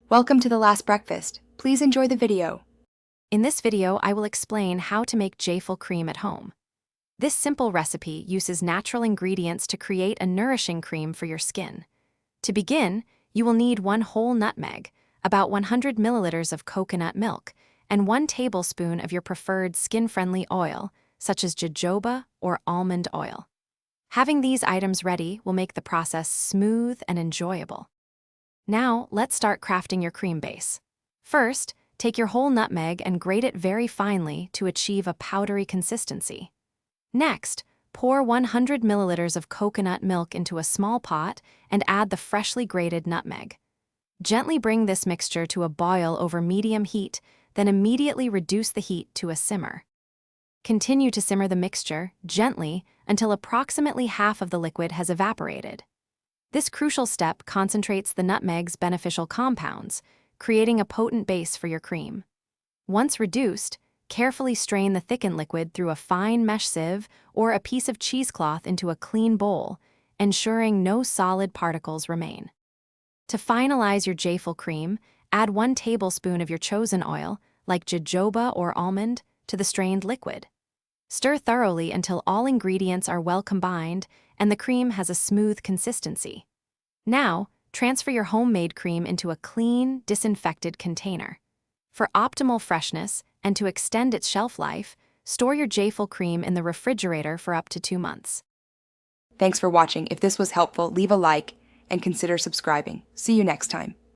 Welcome to the last breakfast. Please enjoy the video. In this video, I will explain how to make Jaiphal cream at home. This simple recipe uses natural ingredients to create a nourishing cream for your skin. To begin, you will need 1 whole nutmeg, about 100 milliliters of coconut milk, and 1 tablespoon of your preferred skin-friendly oil, such as jojoba or almond oil. Having these items ready will make the process smooth and enjoyable. Now, let's start crafting your cream base. First, take your whole nutmeg and grate it very finely to achieve a powdery consistency. Next, pour 100 milliliters of coconut milk into a small pot and add the freshly grated nutmeg. Gently bring this mixture to a boil over medium heat, then immediately reduce the heat to a simmer. Continue to simmer the mixture gently until approximately half of the liquid has evaporated. This crucial step concentrates the nutmeg's beneficial compounds, creating a potent base for your cream. Once reduced, carefully strain the thickened liquid through a fine mesh sieve or a piece of cheesecloth into a clean bowl, ensuring no solid particles remain. To finalize your Jaiphal cream, add 1 tablespoon of your chosen oil, like jojoba or almond, to the strained liquid. Stir thoroughly until all ingredients are well combined and the cream has a smooth consistency. Now, transfer your homemade cream into a clean, disinfected container. For optimal freshness and to extend its shelf life, store your Jaiphal cream in the refrigerator for up to 2 months. Thanks for watching. If this was helpful, leave a like and consider subscribing. See you next time.